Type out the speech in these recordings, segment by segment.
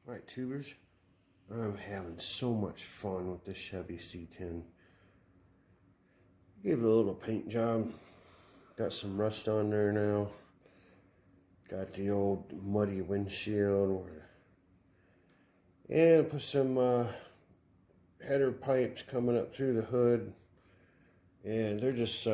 Alright, tubers, I'm having so much fun with this Chevy C10. Gave it a little paint job. Got some rust on there now. Got the old muddy windshield. And put some header pipes coming up through the hood. And they're just some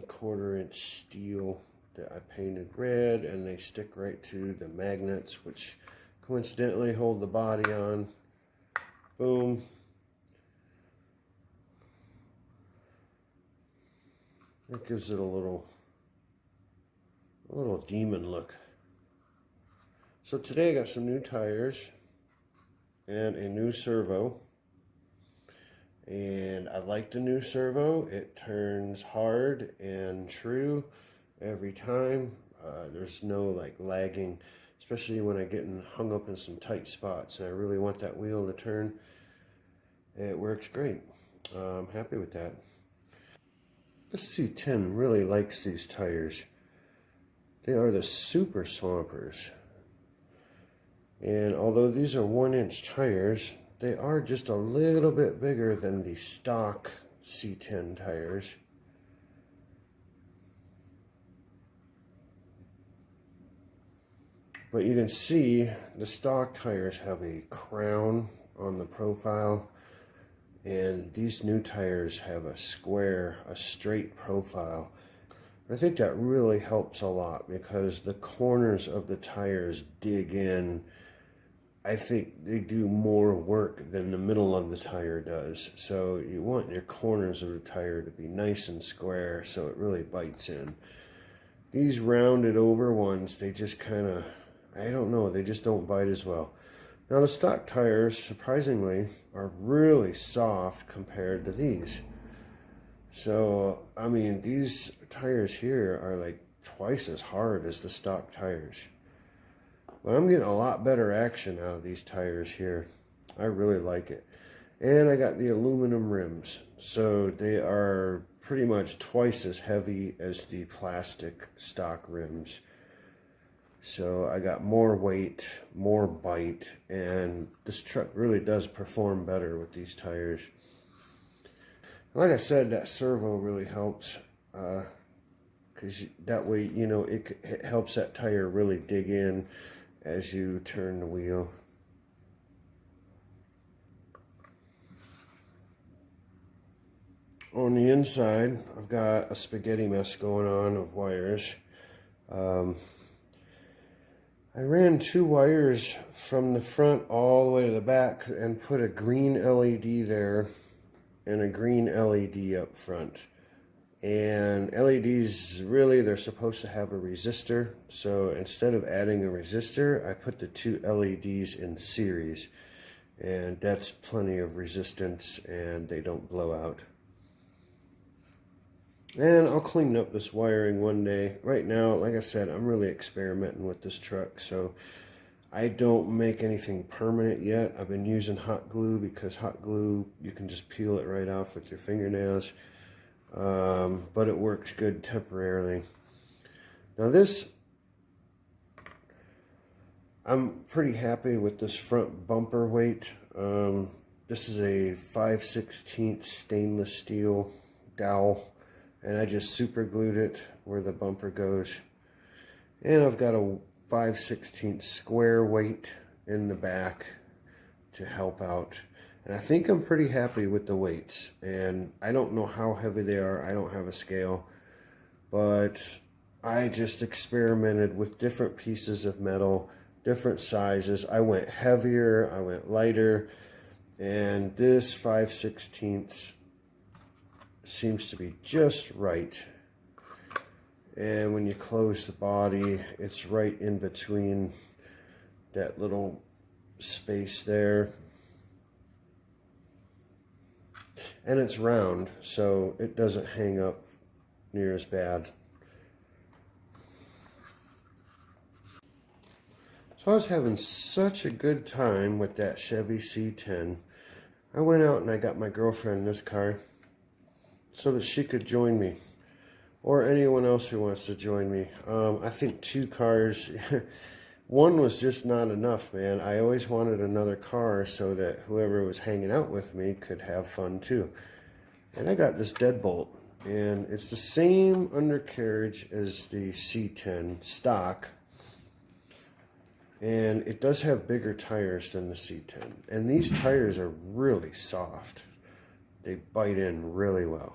1/4-inch steel that I painted red, and they stick right to the magnets, which coincidentally hold the body on. Boom. It gives it a little demon look. So today I got some new tires and a new servo. And I like the new servo. It turns hard and true every time. There's no like lagging, especially when I get hung up in some tight spots and I really want that wheel to turn. It works great. I'm happy with that. This C10 really likes these tires. They are the Super Swampers. And although these are 1-inch tires, they are just a little bit bigger than the stock C10 tires. But you can see the stock tires have a crown on the profile, and these new tires have a straight profile. I think that really helps a lot because the corners of the tires dig in. I think they do more work than the middle of the tire does. So you want your corners of the tire to be nice and square so it really bites in. These rounded over ones, they just kind of, I don't know, they just don't bite as well. Now the stock tires, surprisingly, are really soft compared to these. So, I mean, these tires here are like twice as hard as the stock tires. But I'm getting a lot better action out of these tires here. I really like it. And I got the aluminum rims. So they are pretty much twice as heavy as the plastic stock rims. So I got more weight, more bite, and this truck really does perform better with these tires. Like I said, that servo really helps. Because that way, you know, it helps that tire really dig in as you turn the wheel. On the inside, I've got a spaghetti mess going on of wires. I ran 2 wires from the front all the way to the back and put a green LED there and a green LED up front. And LEDs, really, they're supposed to have a resistor. So instead of adding a resistor, I put the 2 LEDs in series. And that's plenty of resistance and they don't blow out. And I'll clean up this wiring one day. Right now, like I said, I'm really experimenting with this truck. So I don't make anything permanent yet. I've been using hot glue because hot glue, you can just peel it right off with your fingernails. But it works good temporarily. Now this, I'm pretty happy with this front bumper weight. This is a 5/16 stainless steel dowel, and I just super glued it where the bumper goes. And I've got a 5/16 square weight in the back to help out. And I think I'm pretty happy with the weights. And I don't know how heavy they are. I don't have a scale. But I just experimented with different pieces of metal, different sizes. I went heavier, I went lighter. And this 5/16 seems to be just right. And when you close the body, it's right in between that little space there. And it's round, so it doesn't hang up near as bad. So I was having such a good time with that Chevy C10. I went out and I got my girlfriend this car so that she could join me. Or anyone else who wants to join me. I think 2 cars one was just not enough, man. I always wanted another car so that whoever was hanging out with me could have fun too. And I got this deadbolt, and it's the same undercarriage as the C10 stock, and it does have bigger tires than the C10. And these tires are really soft. They bite in really well.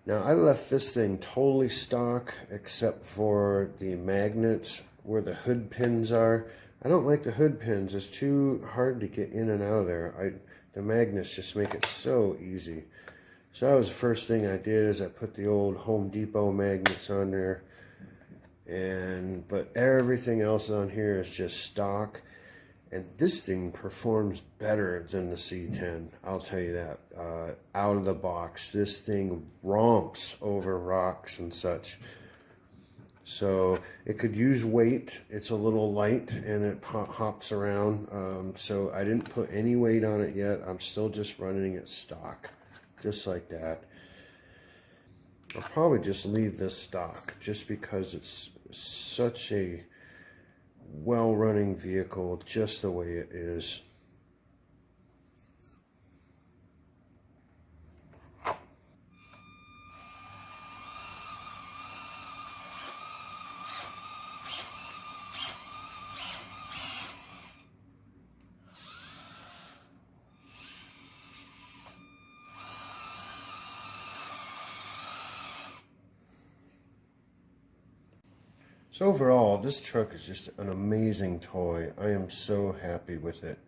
Now, I left this thing totally stock except for the magnets where the hood pins are. I don't like the hood pins. It's too hard to get in and out of there. The magnets just make it so easy. So that was the first thing I did, is I put the old Home Depot magnets on there. But everything else on here is just stock. And this thing performs better than the C10. I'll tell you that. Out of the box, this thing romps over rocks and such. So it could use weight. It's a little light and it hops around. So I didn't put any weight on it yet. I'm still just running it stock, just like that. I'll probably just leave this stock just because it's such a well-running vehicle just the way it is. So overall, this truck is just an amazing toy. I am so happy with it.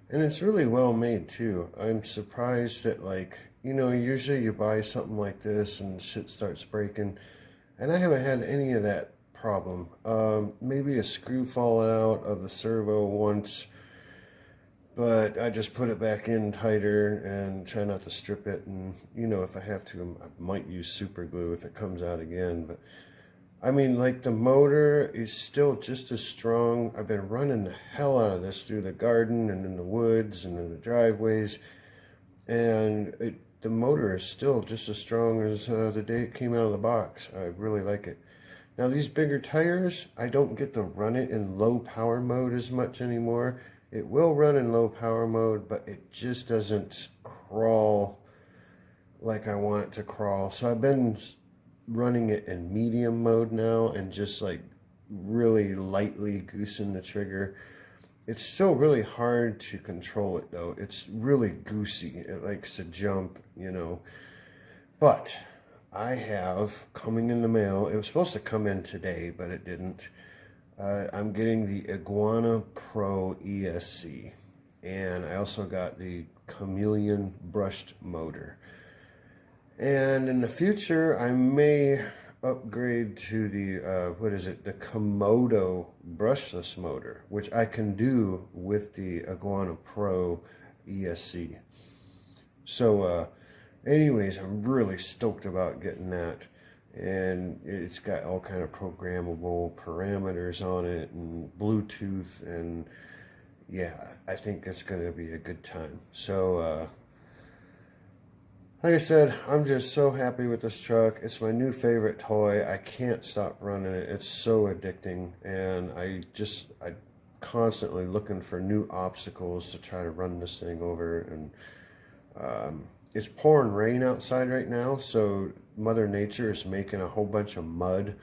And it's really well made too. I'm surprised that, like, you know, usually you buy something like this and shit starts breaking. And I haven't had any of that problem. Maybe a screw falling out of the servo once. But I just put it back in tighter and try not to strip it. And, you know, if I have to, I might use super glue if it comes out again. But I mean, like, the motor is still just as strong. I've been running the hell out of this through the garden and in the woods and in the driveways. And the motor is still just as strong as the day it came out of the box. I really like it. Now, these bigger tires, I don't get to run it in low power mode as much anymore. It will run in low power mode, but it just doesn't crawl like I want it to crawl. So I've been running it in medium mode now and just like really lightly goosing the trigger. It's still really hard to control it though. It's really goosey. It likes to jump, you know. But I have coming in the mail, it was supposed to come in today, but it didn't. I'm getting the Iguana Pro Esc, and I also got the Chameleon brushed motor. And in the future, I may upgrade to the, the Komodo brushless motor, which I can do with the Iguana Pro Esc. So, anyways, I'm really stoked about getting that. And it's got all kind of programmable parameters on it and Bluetooth, and yeah, I think it's going to be a good time. So, like I said, I'm just so happy with this truck. It's my new favorite toy. I can't stop running it. It's so addicting, and I'm constantly looking for new obstacles to try to run this thing over. And it's pouring rain outside right now, so Mother Nature is making a whole bunch of mud,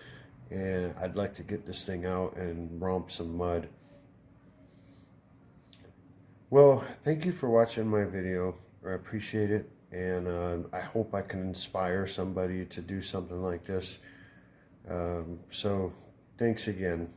and I'd like to get this thing out and romp some mud. Well, thank you for watching my video. I appreciate it. And I hope I can inspire somebody to do something like this. So thanks again.